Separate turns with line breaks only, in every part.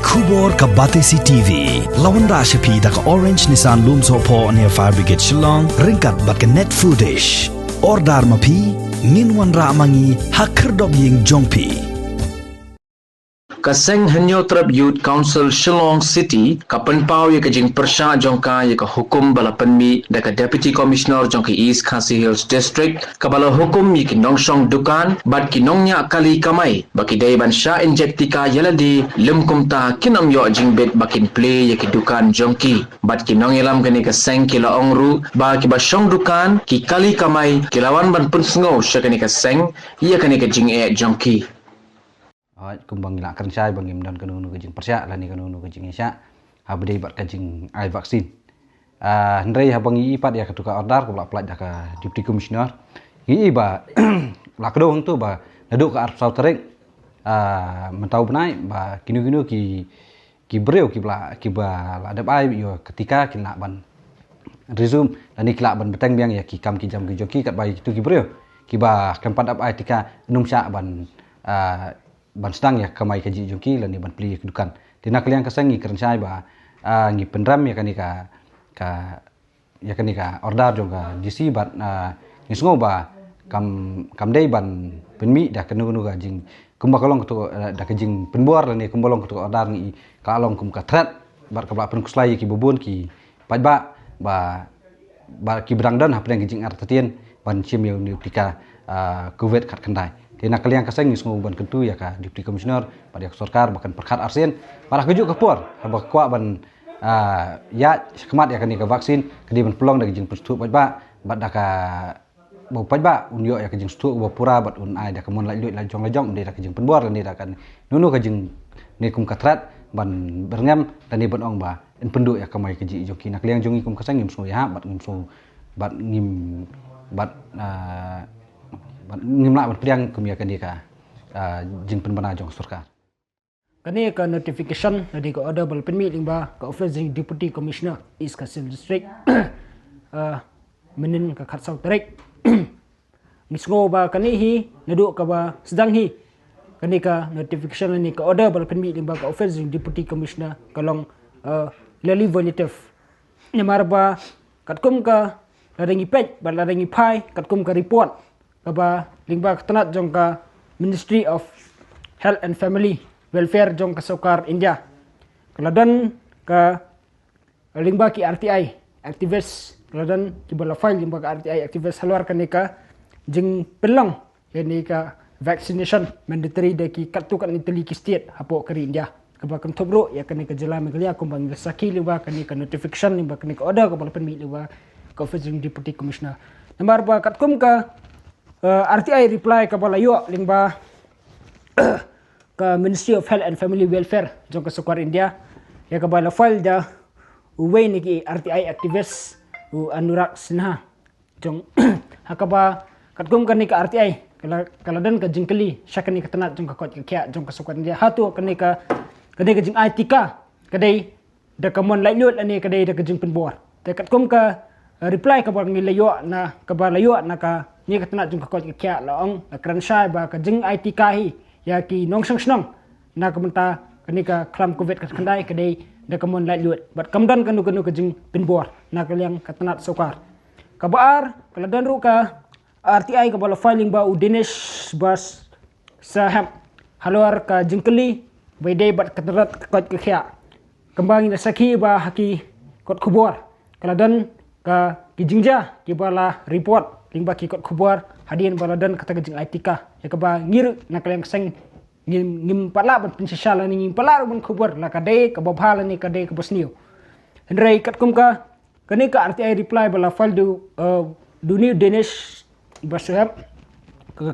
Kubor ka Batesi TV. Lawan Rashapi da ka Orange Nissan Lumso po near Fire Brigade Shillong. Ringkat bat ka net foodish. Ordar mapi. Nginwan ra mangi hakerdog ying jongpi.
Kaseng Hanyo Trap Youth Council Shillong City kapan pau ye kajing Pyrshah jongka ye ka hukum bala penmi da ka Deputy Commissioner jongka East Khasi Hills District kabala hukum ye ki nongsong dukan bat ki nongnya kali kamai baki day ban Shah Injek Tika yaladi limkum ta kinam yo jingbet bakin play ye ki dukan jongki bat ki nongilam kani ka seng kila ongru ba ki ba shong dukan ki kali kamai kilawan ban pun sngo syakani ka seng ye kani ka jing jongki
kumbang ila kerjai bangim dan kanu kejing Pyrshah lani kanu kejing Isya habdei bat kejing ai vaksin ndrei habangi ipat ya ketuka order ko pelaj dah ka Deputy Commissioner i ba la kedong tu ba naduk ka arp sauterek mentau benai ba kinu ki breu ki ba adap ai yo ketika kina ban resume lani kila ban beteng biang ya ki kam ki jam ki joki kat bai tu ki breu ki ba kempat ap ai tika numsya ban ban sedang ya kamai kaji jungki lan ban pli kedukan tina kalian kasangi kerensai ba ngi pendram ya kanika ya kanika order jongka DC bat ngi sngo ba kam dei ban penmi dah kenu ga jing kumba kalong tu dah kejing penbuar lan ni kumbalong tu order ngi kalong kum ka threat bat ka pen kuslai ki bubun ki pajba ba ki berang dan hapeng kejing artatien ban chim yo ni tika covid kat kendai tina kalian kaseng ngi ban kentu ya ka Deputy Commissioner pada sorkar bahkan perkat arsen para kejuk kapur haba kwa ban ya kemat ya kani ka vaksin kedi ban pelong dak jing perstu pajba bat dak ka bau pajba unyo ya ka jing stu ba pura bat un ai dak mon la jong de dak jing penbuar ni dak kan nunu ka jing ni kum katrat ban berngam dan ni ban ong ba en pendu ya kamai keji joki nak liang jongi kum kaseng ngim so ya bat ngim so bat ngim bat ngimla ban priang kumya kan dia jing penbana jong sarkar
kani ka notification nadi ka order bal penmi lingba ka office jing Deputy Commissioner East Khasi District menin ka khatsau tarik misngo ba kani hi nadu ka ba sedang hi kani ka notification ni ka order bal penmi lingba ka office jing Deputy Commissioner kalong lali vonative ni marba katkum ka ladangi page bal ladangi pai katkum ka report kaba lingba ketenat jong ka Ministry of Health and Family Welfare jong ka Sokar India kaladan ka lingba ki RTI activist kaladan ki bala file lingba ka RTI activist halwar kan ka jing pelong yani ka vaccination mandatory de ki katu kan itali ki state hapo kari India kaba kan tobro ya kan ka jela megalia kumbang saki lingba kan ka notification lingba kan ka order ka bala penmi lingba ka office Deputy Commissioner nambar ba katkum ka RTI reply kepada yo lingba ke Ministry of Health and Family Welfare jong ke Sokar India ya kepada file dah uwe ni ki RTI activist Anurag Sinha jong hakaba katkum kan ni ke RTI kalau dan ke jingkeli syakani ketenat jong ke kot ke kia jong ke Sokar India hatu kan ni ke jing Tika kadai dak kamon lainut ani kadai dak jing penbor te katkum ke reply kepada ngilayo na kepada layo na ka ni katna jung ka kot kya laong kransai ba ka jing IT kahi ya ki nong sang snong na kamenta kani ka klam covid ka kandai kadai da kamon lai lut bat kamdan kanu ka jing pinbor na kaliang katna sokar kabar kaladan ru ka RTI ka bala filing ba udinesh bas saham halwar ka jingkeli baidai bat katrat kot kya kembang na saki ba haki kot kubor kaladan ka kijingja ki bala report lingba ki kot khubar hadian baladan kata gejing Tika ya kaba ngir nak yang seng ngim pala ban pinsala ni ngim pala ban khubar la kadai ka babhala ni kadai ka basniu hendrai katkum ka kani ka RTI reply bala file du ni Danish basab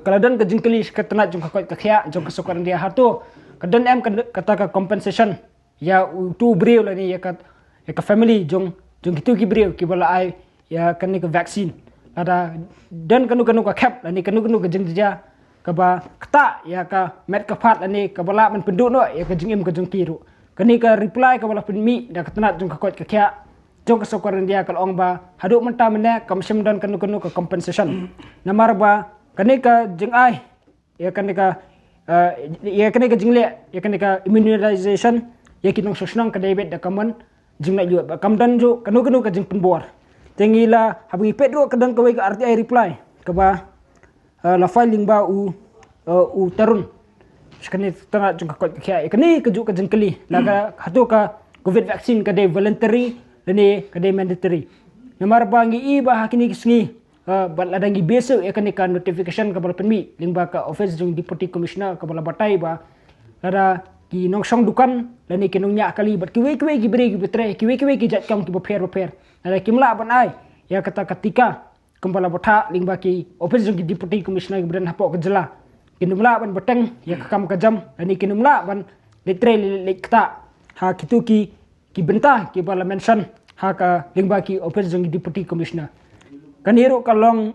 kaladan ka jingkeli katna jong ka kot ka khya jong ka sokar dia hatu kadan em kata ka compensation ya tu breu la ni ya ka family jong gitu ki breu ki bala ai ya kani ka vaccine ada dan kanu ka cap ani kanu ka jingja ka ba kata ya ka met ka phat ani ka bala man penduk no ya ka jingim ka jong kiru kani ka reply ka bala penmi da ketenat jong ka kot ka kya jong ka sokar India kal ong ba haduk menta mena kam sim dan kanu ka compensation namar ba kani ka jing ai ya kani ka jingle ya kani ka immunization kinong sosnang ka David da kaman jing na yuat ba kamdan jo kanu ka jing penbor tengila habi pedro kadang kawai ka RTI reply ka ba la filing ba u tarun sekali tengah jung ka kya kani ka ju ka jing kali laga hatu ka covid vaccine ka de voluntary lani ka de mandatory namar bangi iba hakini kisngi bat ladangi beso kani ka notification ka bal penmi lingba ka office jung deputy commissioner ka bala batai ba lada ki nong song dukan lani ki nong nya kali bat kiwe ki beri ki betre kiwe ki jat kam ki beper ada kimla ban ai ya kata ketika kembala botha lingba ki office jung deputy commissioner ki beren hapok ke jela kinumla ban beteng ya kam ka jam lani kinumla ban letre lekta ha kitu ki bentah ki bala mention ha ka lingba ki office jung deputy commissioner kaniro kalong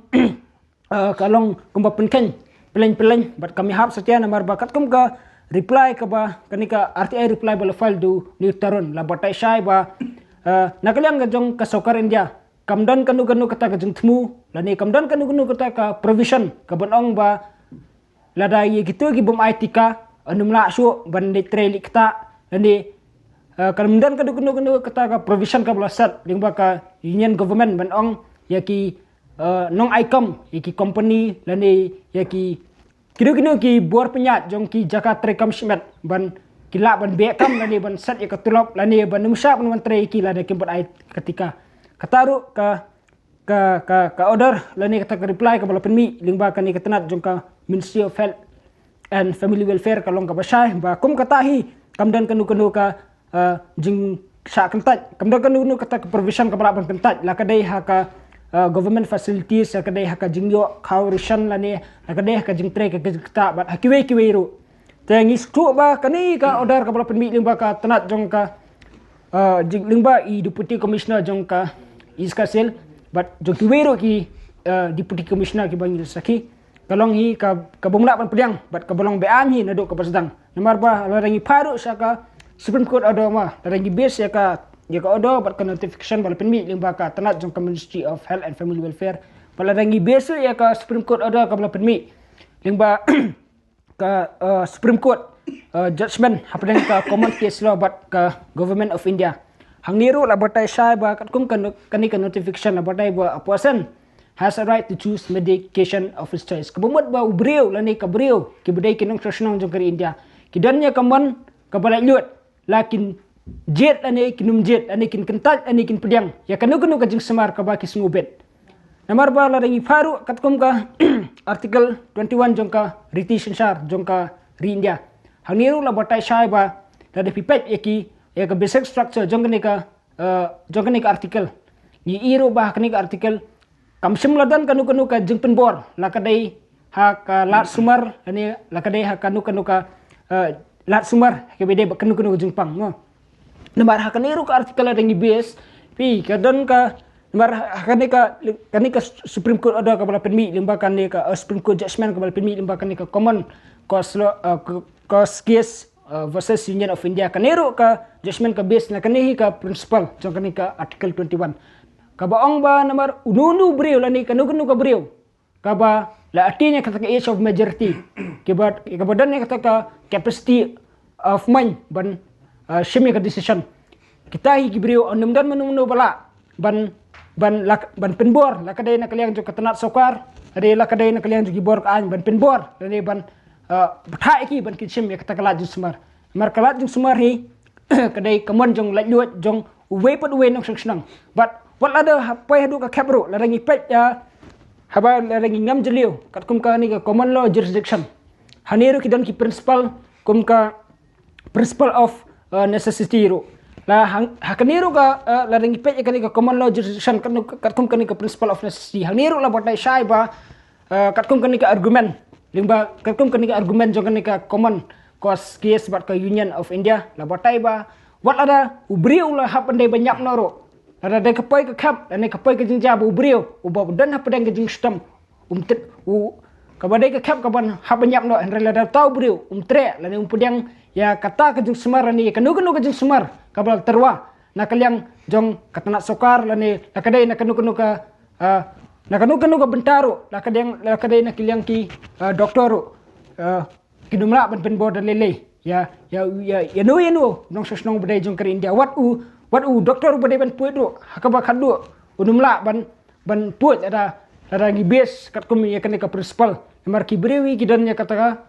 kalong kumba penkeng peleng bat kami hap setia namar bakat kum ka reply ka ba kanika RTI reply bala file du ni tarun la batai shai ba nakaliang ga jong ka sokar India kamdan kanu kata ka jong thmu la ni kamdan kanu kata ka provision ka bonong ba la da ye gitu ki bom ai Tika anumla shu ban de treli kta la ni kamdan kanu kata ka provision ka bala sat lingba ka union government bonong ya ki nong icom ya ki company la ni ya ki kino ki buar penyat jong ki Jakarta rekam shmet ban kila ban bekam lani ban sat ya katulop lani ban numsha ban menteri ki la de kimpat ai ketika kataru ka order lani kata reply ka bala penmi lingba kan ni katanat jong ka Ministry of Health and Family Welfare kalong ka basai ba kum katahi kamdan kanu ka jing sa kentat kamdan kanu kata provision ka bala ban kentat la kadai ha ka government facilities kadai haka jingyo khaurishan lani kadai haka jingtre ka kita bat hakiwe ru tengi stu ba kani ka order ka bala penmi lingba ka tanat jong ka lingba I deputy commissioner jong ka iskasil bat jong kiwe ru ki deputy commissioner ki bangil saki kalong hi ka bumla pan pediang bat ka bolong beam hi naduk ka pasdang namar ba larangi paru saka Supreme Court order ma larangi base ya ka order bat ka notification bala penmi lingba ka tanat jong ka Ministry of Health and Family Welfare bala rangi besu ya ka Supreme Court order ka bala penmi lingba ka Supreme Court judgment hapdeng ka common case law bat ka Government of India hang niru la batai sai ba kat kum kani ka notification la batai ba a person has a right to choose medication of his choice kabumot ba ubriu lani ka briu ki budai kinong trasnong jong ka India kidanya kaman ka bala lut lakin jet ane kinum jet ane kin kentat ane kin pediang ya kanu ka jing semar ka baki sngubet namar ba la rangi faru katkum ka article 21 jong ka riti sensar jong ka ri India haniru la batai sai ba la de pipet ya ka basic structure jong ka article ni iru ba ka article kamsim ladan kanu ka jing penbor la kadai ha ka lat sumar ane la kadai ha kanu ka lat sumar ke bede kanu ka jing pang mo namar hakaniru ka artikel rangi base pi kadon ka namar kanika Supreme Court order ka bala penmi limba kanika Supreme Court judgment ka bala penmi limba kanika common cause case versus Union of India kaniru ka judgment ka base na kanihi ka principle jong kanika article 21 ka baong ba namar ununu briu lani kanu ka briu ka ba la artinya kata ka age of majority ke badan kata ka capacity of mind ban shimmy ka decision kita hi gibriu onum dan menungno bala ban penbor la kadai na kaliang jo katanat sokar ade la kadai na kaliang jo gibor ka an ban penbor ade ban thai ki ban kitsim ya kata kalat jung sumar mar kalat jung sumar hi kadai kamon jong la luat jong we pat we nok senang but what ada pai hadu ka kapro la rangi pet ya haba la rangi ngam jeliu kat kum ka ni ka common law jurisdiction haniru kidan ki principle kum ka principle of necessity ru la hakaniru ka la rangi pet ya ka common law jurisdiction kat kum ka ni ka principle of necessity haniru la batai sai ba kat kum ka ni ka argument limba kat kum ka ni ka argument jong ka ni ka common cause case bat ka Union of India la batai ba wat ada ubriu la hapandai banyak noro ada de kapai ka kap dan kapai ka jingja bu ubriu uba dan hapandai ka jing stem umtet kabadai ka kap kaban habanyak no henrela da tau briu tre la ni umpudang ya kata ka jing semar ni kanu ka jing semar kabal terwa na kaliang jong katana sokar la ni la kadai na kanu ka na kanu ka bentaru la kadai na kiliang ki doktoru kinumla ban penbor dan lele ya no nong sesnong bedai jong kari India wat u doktor bedai ban puet do hakaba khadu unumla ban puet ada ngi base kat kum ya kanika principal mar ki brewi ki dan ya kataka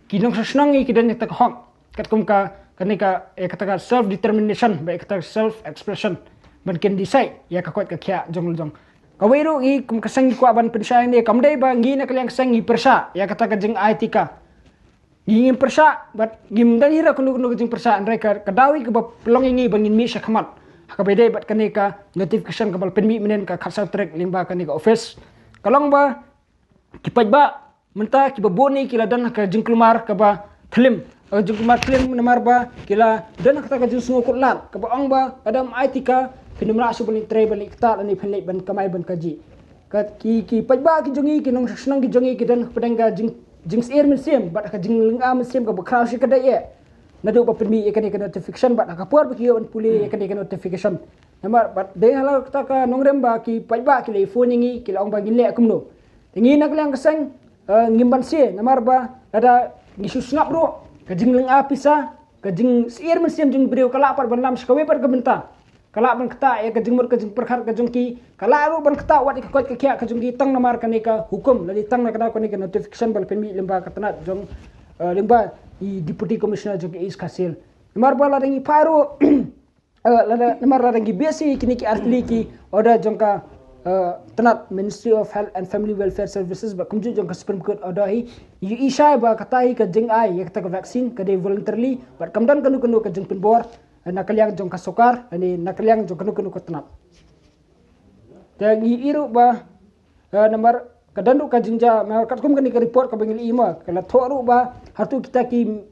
ki nong sesnong ki dan ya tak hok kat kum ka kanika ya kataka self determination ba kataka self expression ban ken decide ya ka kwat ka kya jong kawero i kum kasang ko ban Pyrshah ni kamdai ba ngi na kalyang sang i Pyrshah ya kata ka jeng Tika ngin Pyrshah bat gim dan hira kunu jeng Pyrshah andrai ka kadawi ka pelong ngi bangin mi syakmat ka bedai bat kanika notification ka bal penmi menen ka khasa track limba kanika office kalong ba kipaj ba menta ki baboni kila dan ka jeng kelmar ka ba tlim jeng kelmar tlim namar ba kila dan kata ka jeng sungo kutlat ka ba ong ba adam Tika pinumra su bani tray bani kta ani phenlei ban kamai ban kaji kat ki pajba ki jongi ki nong snang ki jongi ki dan pedanga jing air museum bat ka jing lenga museum ka bakraw shi kada ye nadu ba permi ye kani notification bat ka por ki on puli ye kani notification namar bat de hala kta ka nongrem ba ki pajba ki le phone ngi ki long ba gin le akumno tingi nak lang kasang ngimban se namar ba ada ngisu snap ro ka jing lenga pisa ka jing air museum jing breu kala par ban lam skawe par ka benta kala ban kata ya ka jingmur ka jing perkhat ka jongki kala ru ban kata wat ka kot ka kya ka jongki tang namar ka ne ka hukum lali tang na kana ko ne ka notification bal penmi limba ka tanat jong limba i deputy commissioner jong is kasil namar bala rangi paro lada namar rangi besi kini ki artli ki oda jong ka tanat Ministry of Health and Family Welfare Services ba kumju jong ka Supreme Court oda hi yu isha ba kata hi ka jing ai ya kata ka vaccine ka de voluntarily but kamdan kanu ka jong pinbor nakalyang jong kasukar ani nakalyang jong kanu ko tanap tangi iru ba namar kadandu ka jingja ma katkum kani ka report ka bangil ima kala thoru ba hatu kita ki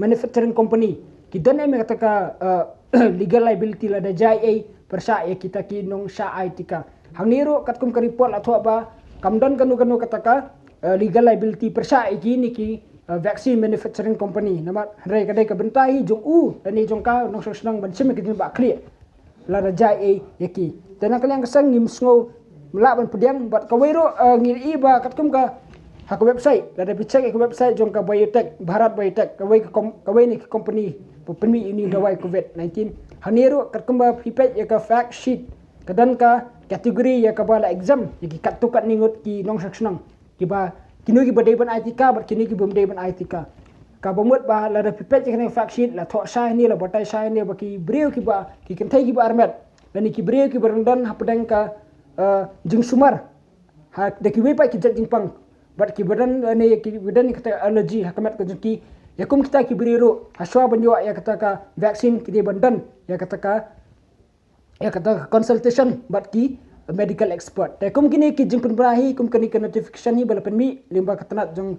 manufacturing company ki dane me kata ka legal liability la da jai ai Pyrshah ya kita ki nong sha ai Tika hangiru katkum ka report la thoa ba kamdan kanu kata ka legal liability Pyrshah iki ni ki vaccine manufacturing company nama rai kadai ka bentai jong dani jong ka nong senang ban sim ke ba clear la raja yaki dan kalian kesang ngim sngo mela ban pediang bat ka wero ngir i ba katkum ka hak website la da picek ke website jong ka biotech Bharat Biotech ka wai ni company penmi ini dawai covid 19 haniru katkum ba pipet ya ka fact sheet kadan ka kategori ya ka bala exam yaki katukat ningut ki nong senang ki ba kini ki badai ban Tika bat kini ki bumdai ban Tika ka bomut ba la da pipet ki fact sheet la tho sai ni la batai sai ni ba ki breu ki ba ki kentai ki ba armet dan ki breu ki berendan hapadang ka jing sumar ha de ki wepa ki jing pang bat ki badan ne ki badan ni kata allergy hakamat ka ki yakum kita ki breu haswa banyo ya kata ka vaccine ki de bandan ya kata consultation bat ki medical expert kum kini ki jing penbrahi kum kini ke notification hi bala penmi limba katanat jong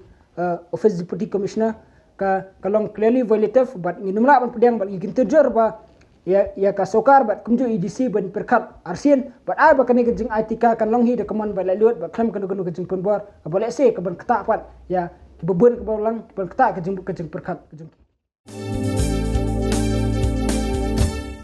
office deputy commissioner ka kalong clearly violative but nginumla ban pedang bal igin terjur ba ya ka sokar bat kumju EDC ban perkat arsien but ai ba kini ke jing Tika kan long hi de kaman bala luat ba klam kan ke jing penbor ka boleh se ka ban kata pat ya ki bebun ka bolang ban kata ke jing perkat ke jing